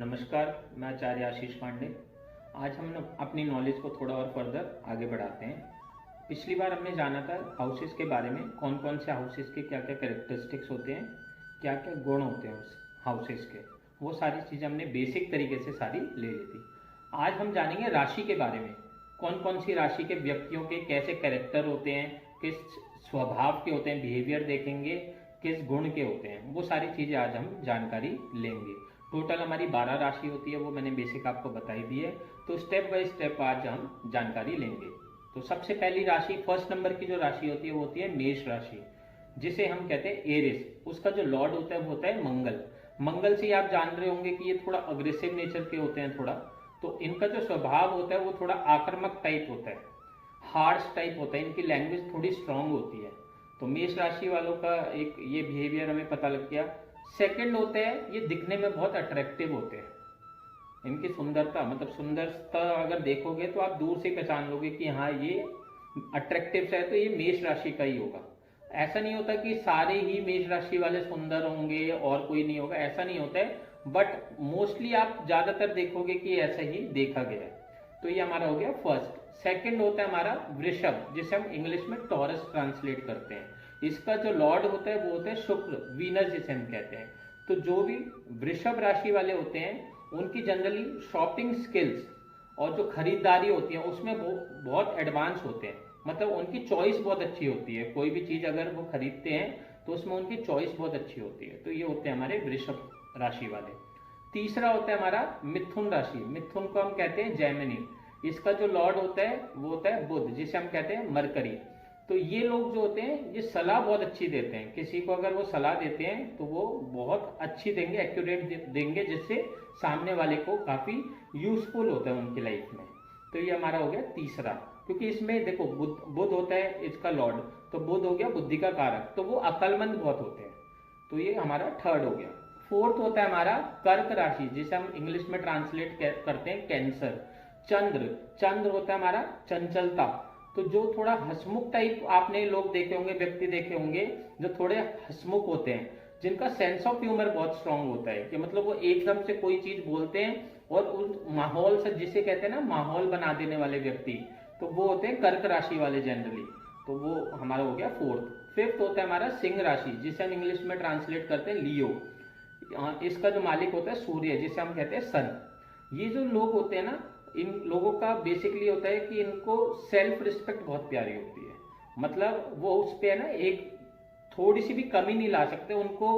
नमस्कार, मैं आचार्य आशीष पांडे। आज हम अपनी नॉलेज को थोड़ा और फर्दर आगे बढ़ाते हैं। पिछली बार हमने जाना था हाउसेस के बारे में, कौन कौन से हाउसेस के क्या क्या कैरेक्टरिस्टिक्स होते हैं, क्या क्या गुण होते हैं उस हाउसेस के। वो सारी चीज़ें हमने बेसिक तरीके से सारी ले ली थी। आज हम जानेंगे राशि के बारे में, कौन कौन सी राशि के व्यक्तियों के कैसे कैरेक्टर होते हैं, किस स्वभाव के होते हैं, बिहेवियर देखेंगे, किस गुण के होते हैं। वो सारी चीज़ें आज हम जानकारी लेंगे। टोटल हमारी 12 राशि होती है, वो मैंने बेसिक आपको बताई दी है। तो स्टेप बाय स्टेप आज हम जानकारी लेंगे। तो सबसे पहली राशि, फर्स्ट नंबर की जो राशि होती है वो होती है मेष राशि, जिसे हम कहते हैं एरिस। उसका जो लॉर्ड होता है वो होता है मंगल। मंगल से आप जान रहे होंगे कि ये थोड़ा अग्रेसिव नेचर के होते हैं थोड़ा। तो इनका जो स्वभाव होता है वो थोड़ा आक्रामक टाइप होता है, हार्श टाइप होता है, इनकी लैंग्वेज थोड़ी स्ट्रांग होती है। तो मेष राशि वालों का एक ये बिहेवियर हमें पता लग गया। सेकंड होते हैं, ये दिखने में बहुत अट्रैक्टिव होते हैं। इनकी सुंदरता, मतलब सुंदरता अगर देखोगे तो आप दूर से पहचान लोगे कि हाँ ये अट्रैक्टिव है, तो ये मेष राशि का ही होगा। ऐसा नहीं होता कि सारे ही मेष राशि वाले सुंदर होंगे और कोई नहीं होगा, ऐसा नहीं होता है। बट मोस्टली आप ज्यादातर देखोगे कि ऐसा ही देखा गया है। तो ये हमारा हो गया फर्स्ट। सेकंड होता है हमारा वृषभ, जिसे हम इंग्लिश में टॉरस ट्रांसलेट करते हैं। इसका जो लॉर्ड होता है वो होता है शुक्र, वीनस जिसे हम कहते हैं। तो जो भी वृषभ राशि वाले होते हैं उनकी जनरली शॉपिंग स्किल्स और जो खरीदारी होती है उसमें वो बहुत एडवांस होते हैं। मतलब उनकी चॉइस बहुत अच्छी होती है, कोई भी चीज अगर वो खरीदते हैं तो उसमें उनकी चॉइस बहुत अच्छी होती है। तो ये होते हैं हमारे वृषभ राशि वाले। तीसरा होता है हमारा मिथुन राशि। मिथुन को हम कहते हैं जैमिनी। इसका जो लॉर्ड होता है वो होता है बुध, जिसे हम कहते हैं मरकरी। तो ये लोग जो होते हैं ये सलाह बहुत अच्छी देते हैं। किसी को अगर वो सलाह देते हैं तो वो बहुत अच्छी देंगे, एक्यूरेट देंगे, जिससे सामने वाले को काफी यूजफुल होता है उनकी लाइफ में। तो ये हमारा हो गया तीसरा, क्योंकि इसमें देखो बुध होता है इसका लॉर्ड, तो बुध हो गया बुद्धि का कारक, तो वो अक्लमंद बहुत होते हैं। तो ये हमारा थर्ड हो गया। फोर्थ होता है हमारा कर्क राशि, जिसे हम इंग्लिश में ट्रांसलेट करते हैं कैंसर। चंद्र होता है हमारा चंचलता। तो जो थोड़ा हंसमुख टाइप आपने लोग देखे होंगे, व्यक्ति देखे होंगे जो थोड़े हंसमुख होते हैं, जिनका सेंस ऑफ ह्यूमर बहुत स्ट्रांग होता है, कि मतलब वो एकदम से कोई चीज बोलते हैं और उस माहौल से, जिसे कहते हैं ना माहौल बना देने वाले व्यक्ति, तो वो होते हैं कर्क राशि वाले जनरली। तो वो हमारा हो गया फोर्थ। फिफ्थ होता है हमारा सिंह राशि, जिसे हम इंग्लिश में ट्रांसलेट करते हैं लियो। इसका जो मालिक होता है सूर्य, जिसे हम कहते हैं सन। ये जो लोग होते हैं ना, इन लोगों का बेसिकली होता है कि इनको सेल्फ रिस्पेक्ट बहुत प्यारी होती है। मतलब वो उस पे है ना एक थोड़ी सी भी कमी नहीं ला सकते। उनको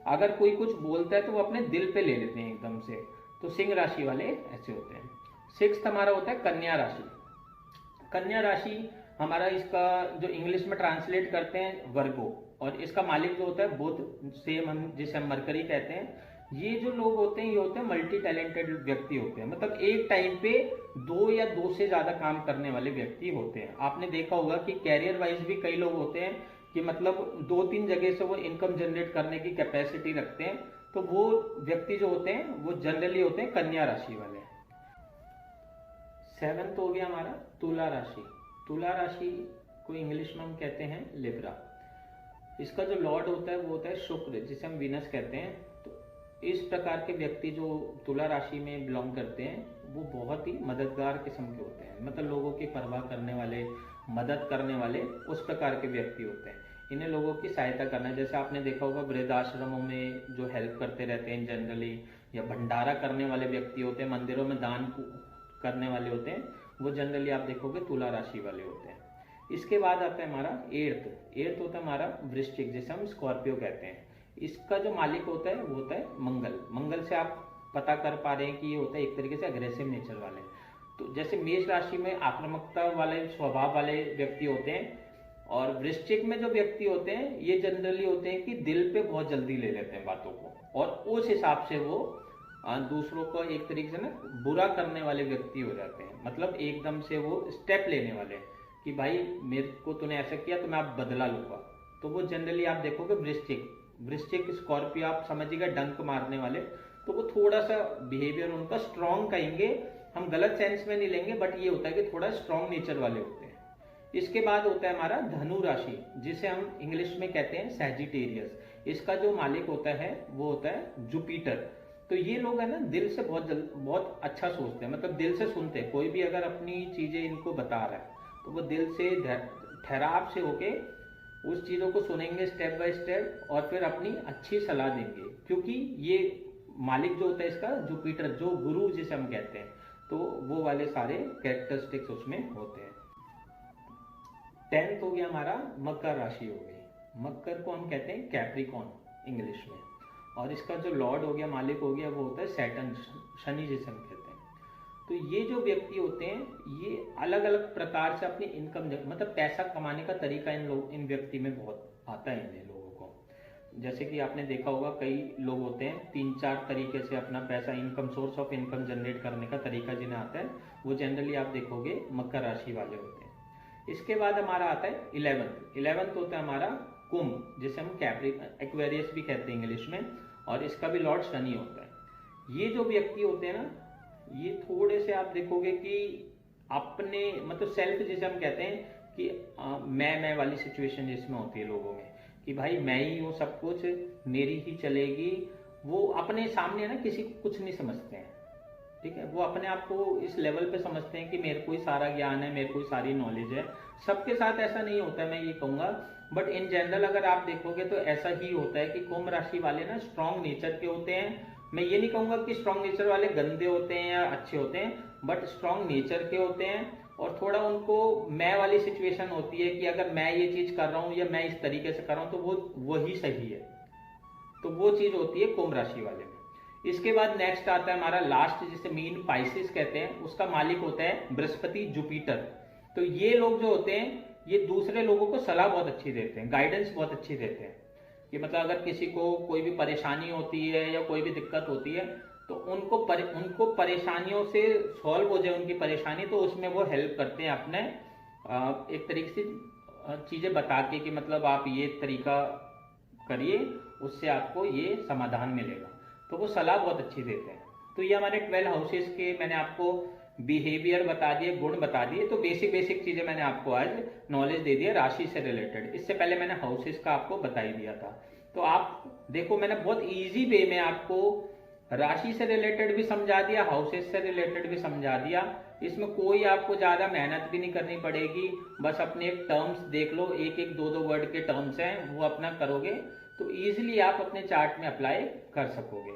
अगर कोई कुछ बोलता है तो वो अपने दिल पे ले लेते हैं एकदम से। तो सिंह राशि वाले ऐसे होते हैं। सिक्स्थ हमारा होता है कन्या राशि। कन्या राशि हमारा, इसका जो इंग्लिश में ट्रांसलेट करते हैं वर्गो, और इसका मालिक जो होता है बुध, सेम हम जिसे हम मरकरी कहते हैं। ये जो लोग होते हैं ये होते हैं मल्टी टैलेंटेड व्यक्ति होते हैं। मतलब एक टाइम पे दो या दो से ज्यादा काम करने वाले व्यक्ति होते हैं। आपने देखा होगा कि कैरियर वाइज भी कई लोग होते हैं कि मतलब 2-3 जगह से वो इनकम जनरेट करने की कैपेसिटी रखते हैं। तो वो व्यक्ति जो होते हैं वो जनरली होते हैं कन्या राशि वाले। सेवंथ हो गया हमारा तुला राशि। तुला राशि को इंग्लिश में हम कहते हैं लिब्रा। इसका जो लॉर्ड होता है वो होता है शुक्र, जिसे हम वीनस कहते हैं। तो इस प्रकार के व्यक्ति जो तुला राशि में बिलोंग करते हैं वो बहुत ही मददगार किस्म के होते हैं। मतलब लोगों की परवाह करने वाले, मदद करने वाले, उस प्रकार के व्यक्ति होते हैं। इन्हें लोगों की सहायता करना, जैसे आपने देखा होगा वृद्धाश्रमों में जो हेल्प करते रहते हैं जनरली, या भंडारा करने वाले व्यक्ति होते हैं, मंदिरों में दान करने वाले होते हैं, वो जनरली आप देखोगे तुला राशि वाले होते हैं। इसके बाद आता है हमारा एर्थ होता है हमारा वृश्चिक, जिसे हम स्कॉर्पियो कहते हैं। इसका जो मालिक होता है वो होता है मंगल से आप पता कर पा रहे हैं कि ये होता है एक तरीके से अग्रेसिव नेचर वाले। तो जैसे मेष राशि में आक्रामकता वाले स्वभाव वाले व्यक्ति होते हैं, और वृश्चिक में जो व्यक्ति होते हैं ये जनरली होते हैं कि दिल पे बहुत जल्दी ले लेते हैं बातों को, और उस हिसाब से वो दूसरों को एक तरीके से ना बुरा करने वाले व्यक्ति हो जाते हैं। मतलब एकदम से वो स्टेप लेने वाले कि भाई मेरे को तूने ऐसा किया तो मैं आप बदला लूंगा। तो वो जनरली आप देखोगे वृश्चिक स्कॉर्पियो आप समझिएगा डंक मारने वाले। तो वो थोड़ा सा बिहेवियर उनका स्ट्रांग कहेंगे, हम गलत सेंस में नहीं लेंगे, बट ये होता है कि थोड़ा स्ट्रांग नेचर वाले होते हैं। इसके बाद होता है हमारा धनु राशि, जिसे हम इंग्लिश में कहते हैं सैजिटेरियस। इसका जो मालिक होता है वो होता है जुपिटर। तो ये लोग है ना दिल से बहुत अच्छा सोचते हैं, मतलब दिल से सुनते हैं। कोई भी अगर अपनी चीजें इनको बता रहा है तो वो दिल से ठहराव से होके उस चीजों को सुनेंगे स्टेप बाय स्टेप और फिर अपनी अच्छी सलाह देंगे, क्योंकि ये मालिक जो होता है इसका, जुपिटर जो गुरु जिसे हम कहते हैं, तो वो वाले सारे कैरेक्टरिस्टिक्स उसमें होते हैं। 10th हो गया हमारा मकर राशि हो गई। मकर को हम कहते हैं कैप्रिकॉन इंग्लिश में, और इसका जो लॉर्ड हो गया, मालिक हो गया, वो होता है सैटर्न, शनि जिसे हम कहते हैं। तो ये जो व्यक्ति होते हैं ये अलग अलग प्रकार से अपनी इनकम, मतलब पैसा कमाने का तरीका इन व्यक्ति में बहुत आता है इन लोगों को। जैसे कि आपने देखा होगा कई लोग होते हैं 3-4 तरीके से अपना पैसा, income, source of income generate करने का तरीका जिन्हें आता है, वो जनरली आप देखोगे मकर राशि वाले होते हैं। इसके बाद हमारा आता है 11th होता है हमारा कुंभ, जिसे हम एक्वेरियस भी कहते हैं इंग्लिश में, और इसका भी लॉर्ड शनि होता है। ये जो व्यक्ति होते हैं ना, ये थोड़े से आप देखोगे कि अपने, मतलब सेल्फ जिसे हम कहते हैं कि मैं वाली सिचुएशन जिसमें होती है लोगों में, कि भाई मैं ही हूँ सब कुछ, मेरी ही चलेगी। वो अपने सामने ना किसी को कुछ नहीं समझते हैं, ठीक है। वो अपने आप को इस लेवल पे समझते हैं कि मेरे को ही सारा ज्ञान है, मेरे को ही सारी नॉलेज है। सबके साथ ऐसा नहीं होता है, मैं ये कहूंगा, बट इन जनरल अगर आप देखोगे तो ऐसा ही होता है कि कुंभ राशि वाले ना स्ट्रांग नेचर के होते हैं। मैं ये नहीं कहूंगा कि स्ट्रांग नेचर वाले गंदे होते हैं या अच्छे होते हैं, बट स्ट्रांग नेचर के होते हैं। और थोड़ा उनको मैं वाली सिचुएशन होती है कि अगर मैं ये चीज कर रहा हूँ या मैं इस तरीके से कर रहा हूँ तो वो वही सही है, तो वो चीज होती है कुंभ राशि वाले में। इसके बाद नेक्स्ट आता है हमारा लास्ट, जिसे मीन पाइसिस कहते हैं, उसका मालिक होता है बृहस्पति, जुपिटर। तो ये लोग जो होते हैं ये दूसरे लोगों को सलाह बहुत अच्छी देते हैं, गाइडेंस बहुत अच्छी देते हैं, कि मतलब अगर किसी को कोई भी परेशानी होती है या कोई भी दिक्कत होती है तो उनको परेशानियों से सॉल्व हो जाए उनकी परेशानी, तो उसमें वो हेल्प करते हैं अपने एक तरीके से चीजें बता के कि मतलब आप ये तरीका करिए, उससे आपको ये समाधान मिलेगा। तो वो सलाह बहुत अच्छी देते हैं। तो ये हमारे 12 हाउसेस के मैंने आपको बिहेवियर बता दिए, गुण बता दिए। तो बेसिक चीजें मैंने आपको आज नॉलेज दे दिया राशि से रिलेटेड। इससे पहले मैंने हाउसेस का आपको बता ही दिया था। तो आप देखो मैंने बहुत इजी वे में आपको राशि से रिलेटेड भी समझा दिया, हाउसेस से रिलेटेड भी समझा दिया। इसमें कोई आपको ज्यादा मेहनत भी नहीं करनी पड़ेगी, बस अपने टर्म्स देख लो, एक 2 वर्ड के टर्म्स हैं वो अपना करोगे तो इजीली आप अपने चार्ट में अप्लाई कर सकोगे।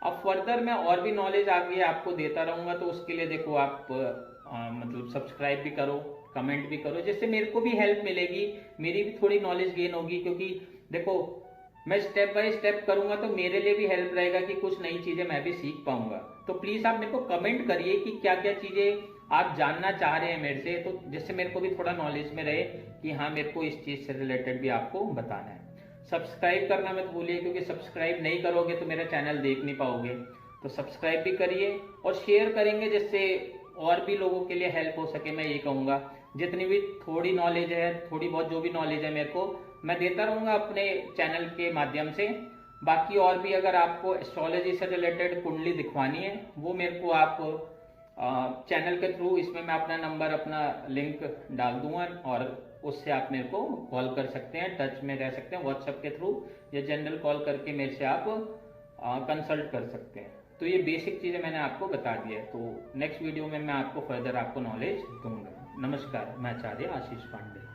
अब फर्दर मैं और भी नॉलेज आगे आपको देता रहूंगा, तो उसके लिए देखो आप मतलब सब्सक्राइब भी करो, कमेंट भी करो, जिससे मेरे को भी हेल्प मिलेगी, मेरी भी थोड़ी नॉलेज गेन होगी। क्योंकि देखो मैं स्टेप बाय स्टेप करूंगा तो मेरे लिए भी हेल्प रहेगा कि कुछ नई चीजें मैं भी सीख पाऊंगा। तो प्लीज आप मेरे को कमेंट करिए कि क्या क्या चीजें आप जानना चाह रहे हैं मेरे से, तो जिससे मेरे को भी थोड़ा नॉलेज में रहे कि हाँ मेरे को इस चीज से रिलेटेड भी आपको बताना है। सब्सक्राइब करना मत भूलिए, क्योंकि सब्सक्राइब नहीं करोगे तो मेरा चैनल देख नहीं पाओगे। तो सब्सक्राइब भी करिए और शेयर करेंगे जिससे और भी लोगों के लिए हेल्प हो सके। मैं ये कहूँगा जितनी भी थोड़ी नॉलेज है, थोड़ी बहुत जो भी नॉलेज है मेरे को, मैं देता रहूँगा अपने चैनल के माध्यम से। बाकी और भी अगर आपको एस्ट्रोलॉजी से रिलेटेड कुंडली दिखवानी है वो मेरे को आप चैनल के थ्रू, इसमें मैं अपना नंबर, अपना लिंक डाल दूंगा और उससे आप मेरे को कॉल कर सकते हैं, टच में रह सकते हैं व्हाट्सएप के थ्रू, या जनरल कॉल करके मेरे से आप कंसल्ट कर सकते हैं। तो ये बेसिक चीज़ें मैंने आपको बता दी है। तो नेक्स्ट वीडियो में मैं आपको फर्दर आपको नॉलेज दूंगा। नमस्कार, मैं आचार्य आशीष पांडे।